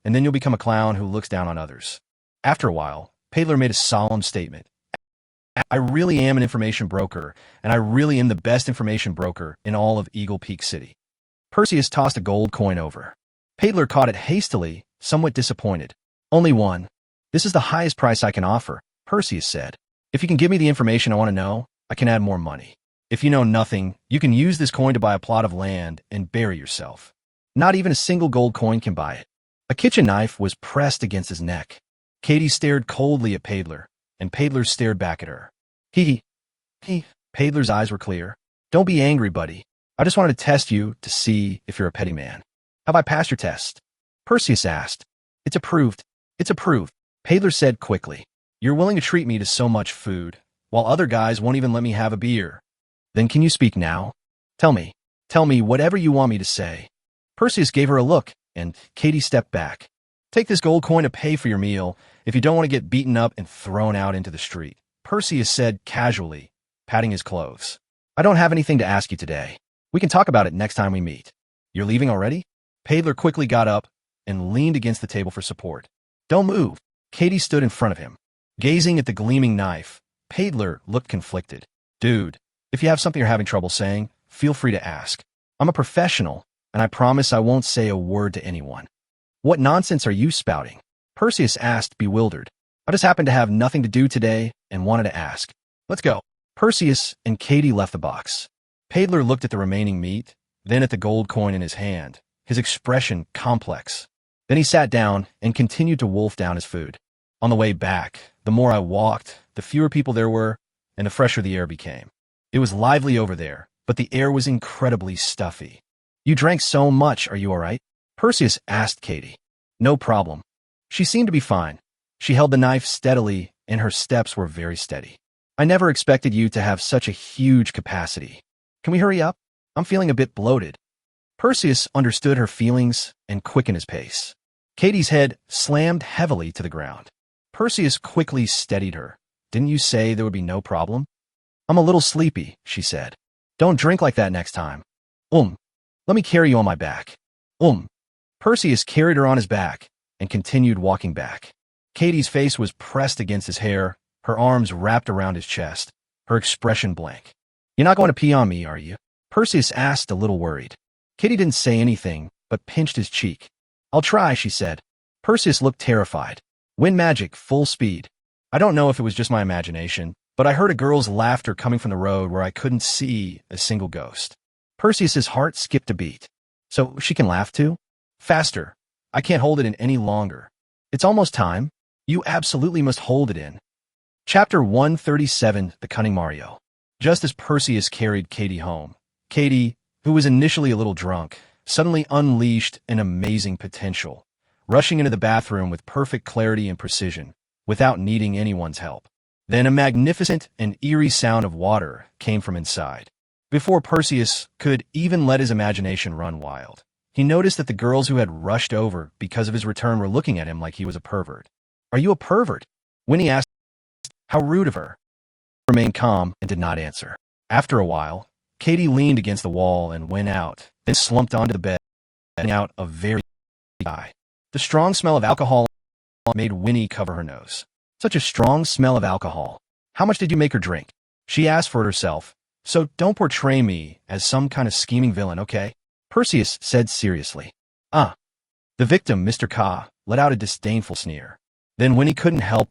and then you'll become a clown who looks down on others. After a while, Paidler made a solemn statement. I really am an information broker, and I really am the best information broker in all of Eagle Peak City. Perseus tossed a gold coin over. Paidler caught it hastily, somewhat disappointed. Only one. This is the highest price I can offer, Perseus said. If you can give me the information I want to know, I can add more money. If you know nothing, you can use this coin to buy a plot of land and bury yourself. Not even a single gold coin can buy it. A kitchen knife was pressed against his neck. Katie stared coldly at Paidler, and Paidler stared back at her. He. Paidler's eyes were clear. Don't be angry, buddy. I just wanted to test you to see if you're a petty man. Have I passed your test? Perseus asked. It's approved. It's approved, Paidler said quickly. You're willing to treat me to so much food, while other guys won't even let me have a beer. Then can you speak now? Tell me whatever you want me to say. Perseus gave her a look, and Katie stepped back. Take this gold coin to pay for your meal if you don't want to get beaten up and thrown out into the street, Perseus said casually, patting his clothes. I don't have anything to ask you today. We can talk about it next time we meet. You're leaving already? Paidler quickly got up and leaned against the table for support. Don't move. Katie stood in front of him. Gazing at the gleaming knife, Paidler looked conflicted. Dude, if you have something you're having trouble saying, feel free to ask. I'm a professional, and I promise I won't say a word to anyone. What nonsense are you spouting? Perseus asked, bewildered. I just happened to have nothing to do today and wanted to ask. Let's go. Perseus and Katie left the box. Paidler looked at the remaining meat, then at the gold coin in his hand, his expression complex. Then he sat down and continued to wolf down his food. On the way back, the more I walked, the fewer people there were, and the fresher the air became. It was lively over there, but the air was incredibly stuffy. You drank so much, are you all right? Perseus asked Katie. No problem. She seemed to be fine. She held the knife steadily, and her steps were very steady. I never expected you to have such a huge capacity. Can we hurry up? I'm feeling a bit bloated. Perseus understood her feelings and quickened his pace. Katie's head slammed heavily to the ground. Perseus quickly steadied her. Didn't you say there would be no problem? I'm a little sleepy, she said. Don't drink like that next time. Let me carry you on my back. Perseus carried her on his back and continued walking back. Katie's face was pressed against his hair, her arms wrapped around his chest, her expression blank. You're not going to pee on me, are you? Perseus asked, a little worried. Katie didn't say anything, but pinched his cheek. I'll try, she said. Perseus looked terrified. Wind magic, full speed. I don't know if it was just my imagination, but I heard a girl's laughter coming from the road where I couldn't see a single ghost. Perseus's heart skipped a beat. So she can laugh too? Faster. I can't hold it in any longer. It's almost time. You absolutely must hold it in. Chapter 137, The Cunning Mario. Just as Perseus carried Katie home, Katie, who was initially a little drunk, suddenly unleashed an amazing potential, rushing into the bathroom with perfect clarity and precision, without needing anyone's help. Then a magnificent and eerie sound of water came from inside. Before Perseus could even let his imagination run wild, he noticed that the girls who had rushed over because of his return were looking at him like he was a pervert. Are you a pervert? Winnie asked. How rude of her. He remained calm and did not answer. After a while, Katie leaned against the wall and went out, then slumped onto the bed, letting out a very sigh. The strong smell of alcohol made Winnie cover her nose. Such a strong smell of alcohol. How much did you make her drink? She asked for it herself. So don't portray me as some kind of scheming villain, okay? Perseus said seriously. The victim, Mr. Ka, let out a disdainful sneer. Then Winnie couldn't help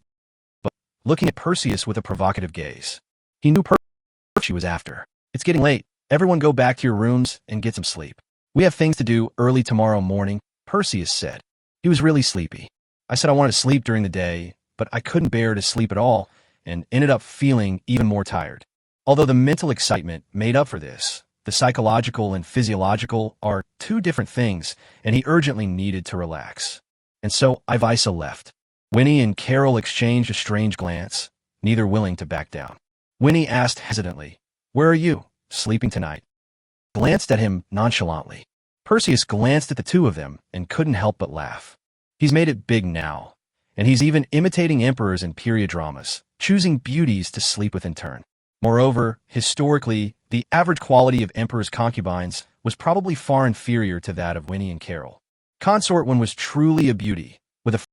but looking at Perseus with a provocative gaze. He knew what she was after. It's getting late. Everyone go back to your rooms and get some sleep. We have things to do early tomorrow morning, Perseus said. He was really sleepy. I said I wanted to sleep during the day, but I couldn't bear to sleep at all and ended up feeling even more tired. Although the mental excitement made up for this, the psychological and physiological are two different things, and he urgently needed to relax. And so Ivisa left. Winnie and Carol exchanged a strange glance, neither willing to back down. Winnie asked hesitantly, Where are you? Sleeping tonight? Glanced at him nonchalantly. Perseus glanced at the two of them and couldn't help but laugh. He's made it big now, and he's even imitating emperors in period dramas, choosing beauties to sleep with in turn. Moreover, historically, the average quality of emperors' concubines was probably far inferior to that of Winnie and Carol. Consort One was truly a beauty, with a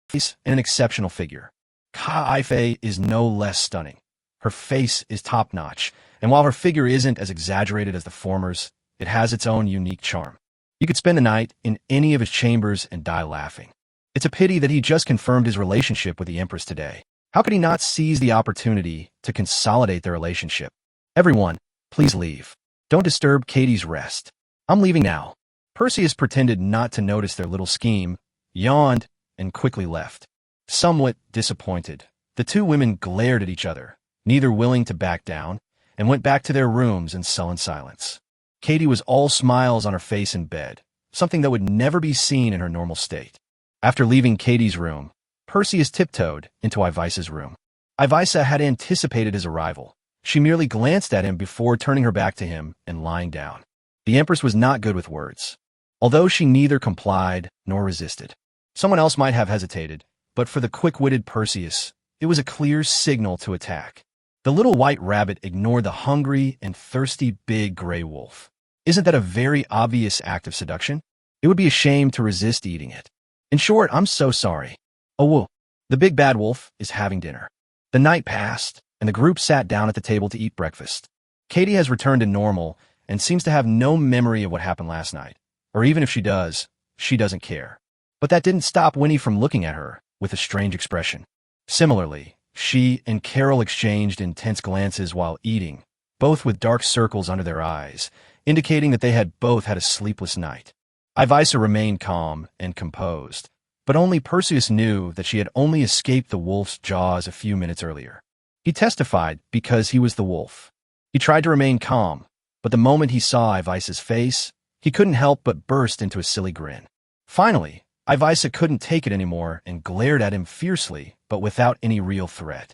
face and an exceptional figure. Ka Ifei is no less stunning. Her face is top-notch, and while her figure isn't as exaggerated as the former's, it has its own unique charm. You could spend the night in any of his chambers and die laughing. It's a pity that he just confirmed his relationship with the Empress today. How could he not seize the opportunity to consolidate their relationship? Everyone, please leave. Don't disturb Katie's rest. I'm leaving now. Perseus pretended not to notice their little scheme, yawned, and quickly left. Somewhat disappointed, the two women glared at each other, neither willing to back down, and went back to their rooms in sullen silence. Katie was all smiles on her face in bed, something that would never be seen in her normal state. After leaving Katie's room, Perseus tiptoed into Ivisa's room. Ivisa had anticipated his arrival. She merely glanced at him before turning her back to him and lying down. The Empress was not good with words, although she neither complied nor resisted. Someone else might have hesitated, but for the quick-witted Perseus, it was a clear signal to attack. The little white rabbit ignored the hungry and thirsty big gray wolf. Isn't that a very obvious act of seduction? It would be a shame to resist eating it. In short, I'm so sorry. Oh, whoa. The big bad wolf is having dinner. The night passed, and the group sat down at the table to eat breakfast. Katie has returned to normal and seems to have no memory of what happened last night. Or even if she does, she doesn't care. But that didn't stop Winnie from looking at her with a strange expression. Similarly, she and Carol exchanged intense glances while eating, both with dark circles under their eyes, indicating that they had both had a sleepless night. Ivisa remained calm and composed, but only Perseus knew that she had only escaped the wolf's jaws a few minutes earlier. He testified because he was the wolf. He tried to remain calm, but the moment he saw Ivisa's face, he couldn't help but burst into a silly grin. Finally, Ivisa couldn't take it anymore and glared at him fiercely, but without any real threat.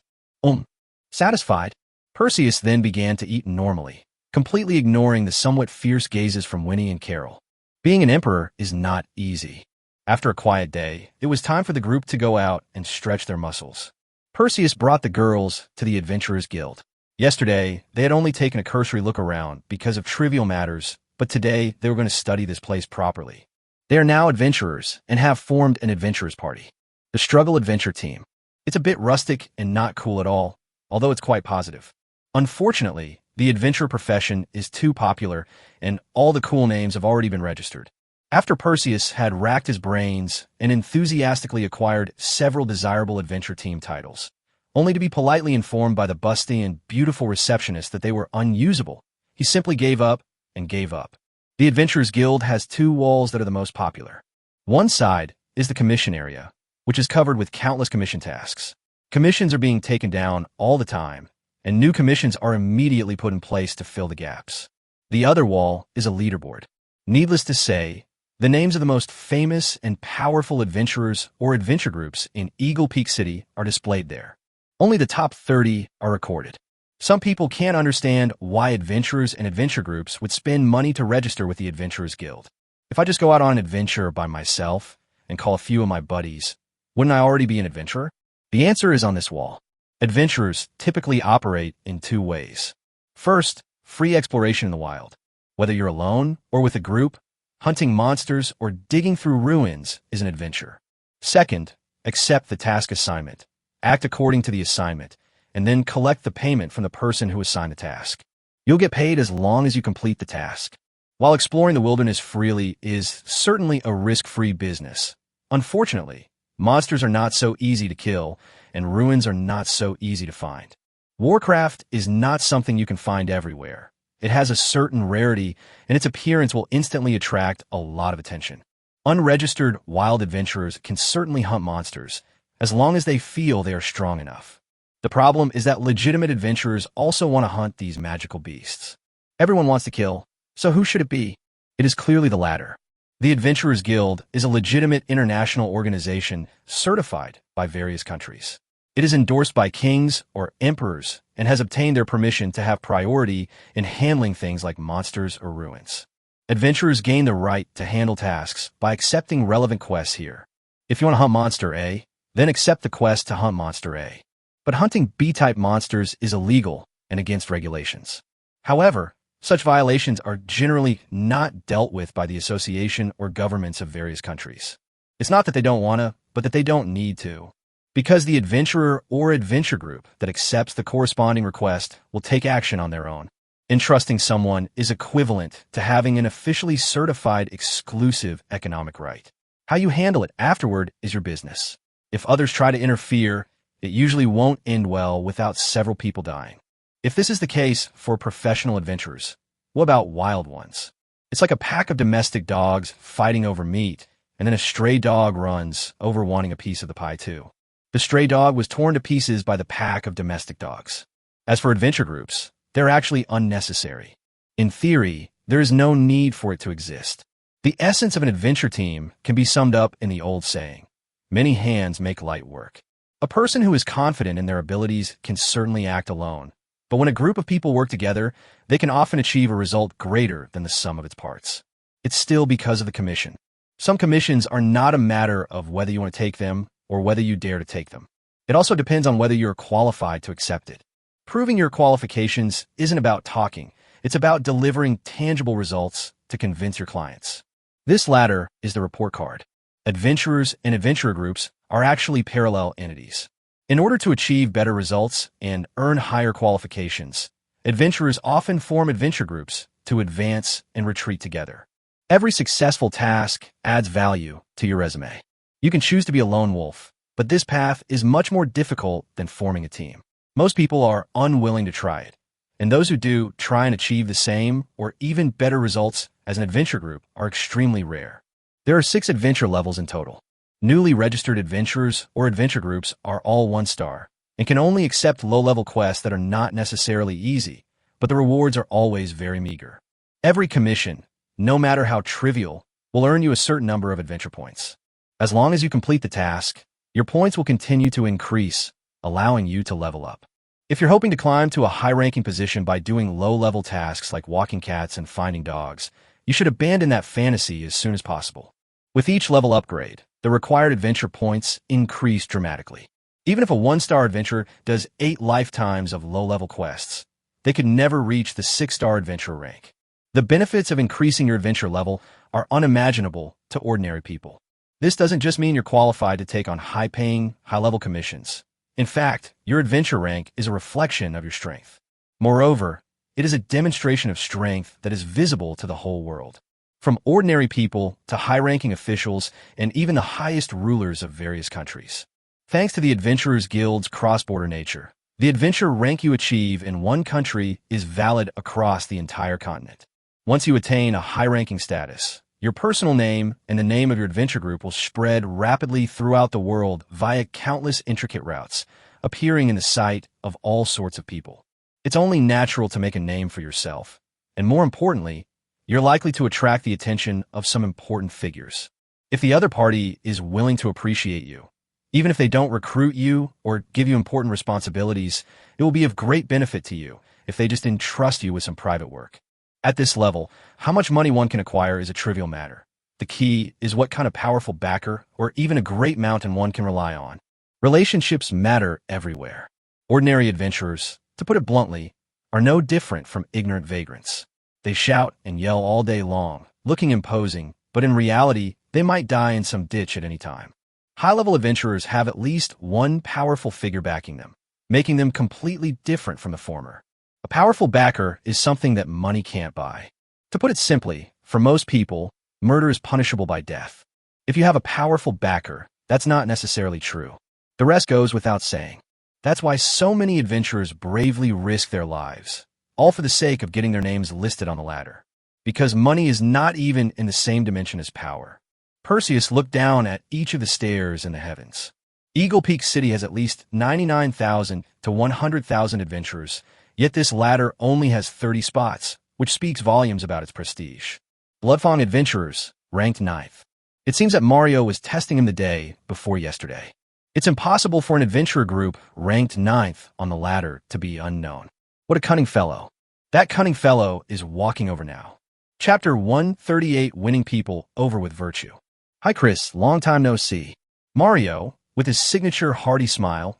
Satisfied, Perseus then began to eat normally, completely ignoring the somewhat fierce gazes from Winnie and Carol. Being an emperor is not easy. After a quiet day, it was time for the group to go out and stretch their muscles. Perseus brought the girls to the Adventurers Guild. Yesterday, they had only taken a cursory look around because of trivial matters, but today they were going to study this place properly. They are now adventurers and have formed an adventurers party, the Struggle Adventure Team. It's a bit rustic and not cool at all, although it's quite positive. Unfortunately, the adventure profession is too popular, and all the cool names have already been registered. After Perseus had racked his brains and enthusiastically acquired several desirable adventure team titles, only to be politely informed by the busty and beautiful receptionist that they were unusable, he simply gave up and gave up. The Adventurers Guild has two walls that are the most popular. One side is the commission area, which is covered with countless commission tasks. Commissions are being taken down all the time, and new commissions are immediately put in place to fill the gaps. The other wall is a leaderboard. Needless to say, the names of the most famous and powerful adventurers or adventure groups in Eagle Peak City are displayed there. Only the top 30 are recorded. Some people can't understand why adventurers and adventure groups would spend money to register with the Adventurers Guild. If I just go out on an adventure by myself and call a few of my buddies, wouldn't I already be an adventurer? The answer is on this wall. Adventurers typically operate in two ways. First, free exploration in the wild. Whether you're alone or with a group, hunting monsters or digging through ruins is an adventure. Second, accept the task assignment. Act according to the assignment, and then collect the payment from the person who assigned the task. You'll get paid as long as you complete the task. While exploring the wilderness freely is certainly a risk-free business, unfortunately, monsters are not so easy to kill, and ruins are not so easy to find. Warcraft is not something you can find everywhere. It has a certain rarity, and its appearance will instantly attract a lot of attention. Unregistered wild adventurers can certainly hunt monsters, as long as they feel they are strong enough. The problem is that legitimate adventurers also want to hunt these magical beasts. Everyone wants to kill, so who should it be? It is clearly the latter. The Adventurers Guild is a legitimate international organization certified by various countries. It is endorsed by kings or emperors and has obtained their permission to have priority in handling things like monsters or ruins. Adventurers gain the right to handle tasks by accepting relevant quests here. If you want to hunt Monster A, then accept the quest to hunt Monster A. But hunting B-type monsters is illegal and against regulations. However, Such violations are generally not dealt with by the association or governments of various countries. It's not that they don't want to, but that they don't need to. Because the adventurer or adventure group that accepts the corresponding request will take action on their own. Entrusting someone is equivalent to having an officially certified exclusive economic right. How you handle it afterward is your business. If others try to interfere, it usually won't end well without several people dying. If this is the case for professional adventurers, what about wild ones? It's like a pack of domestic dogs fighting over meat, and then a stray dog runs over wanting a piece of the pie too. The stray dog was torn to pieces by the pack of domestic dogs. As for adventure groups, they're actually unnecessary. In theory, there is no need for it to exist. The essence of an adventure team can be summed up in the old saying, many hands make light work. A person who is confident in their abilities can certainly act alone, but when a group of people work together, they can often achieve a result greater than the sum of its parts. It's still because of the commission. Some commissions are not a matter of whether you want to take them or whether you dare to take them. It also depends on whether you're qualified to accept it. Proving your qualifications isn't about talking. It's about delivering tangible results to convince your clients. This latter is the report card. Adventurers and adventurer groups are actually parallel entities. In order to achieve better results and earn higher qualifications, adventurers often form adventure groups to advance and retreat together. Every successful task adds value to your resume. You can choose to be a lone wolf, but this path is much more difficult than forming a team. Most people are unwilling to try it, and those who do try and achieve the same or even better results as an adventure group are extremely rare. There are 6 adventure levels in total. Newly registered adventurers or adventure groups are all 1-star and can only accept low-level quests that are not necessarily easy, but the rewards are always very meager. Every commission, no matter how trivial, will earn you a certain number of adventure points. As long as you complete the task, your points will continue to increase, allowing you to level up. If you're hoping to climb to a high-ranking position by doing low-level tasks like walking cats and finding dogs, you should abandon that fantasy as soon as possible. With each level upgrade, the required adventure points increase dramatically. Even if a 1-star adventurer does 8 lifetimes of low-level quests, they could never reach the 6-star adventurer rank. The benefits of increasing your adventure level are unimaginable to ordinary people. This doesn't just mean you're qualified to take on high-paying, high-level commissions. In fact, your adventure rank is a reflection of your strength. Moreover, it is a demonstration of strength that is visible to the whole world. From ordinary people to high-ranking officials and even the highest rulers of various countries. Thanks to the Adventurers Guild's cross-border nature, the adventure rank you achieve in one country is valid across the entire continent. Once you attain a high-ranking status, your personal name and the name of your adventure group will spread rapidly throughout the world via countless intricate routes, appearing in the sight of all sorts of people. It's only natural to make a name for yourself, and more importantly, you're likely to attract the attention of some important figures. If the other party is willing to appreciate you, even if they don't recruit you or give you important responsibilities, it will be of great benefit to you if they just entrust you with some private work. At this level, how much money one can acquire is a trivial matter. The key is what kind of powerful backer or even a great mountain one can rely on. Relationships matter everywhere. Ordinary adventurers, to put it bluntly, are no different from ignorant vagrants. They shout and yell all day long, looking imposing, but in reality, they might die in some ditch at any time. High-level adventurers have at least one powerful figure backing them, making them completely different from the former. A powerful backer is something that money can't buy. To put it simply, for most people, murder is punishable by death. If you have a powerful backer, that's not necessarily true. The rest goes without saying. That's why so many adventurers bravely risk their lives, all for the sake of getting their names listed on the ladder. Because money is not even in the same dimension as power. Perseus looked down at each of the stairs in the heavens. Eagle Peak City has at least 99,000 to 100,000 adventurers, yet this ladder only has 30 spots, which speaks volumes about its prestige. Bloodfang Adventurers, ranked 9th. It seems that Mario was testing him the day before yesterday. It's impossible for an adventurer group ranked 9th on the ladder to be unknown. What a cunning fellow. That cunning fellow is walking over now. Chapter 138, Winning People Over with Virtue. Hi Chris, long time no see. Mario, with his signature hearty smile,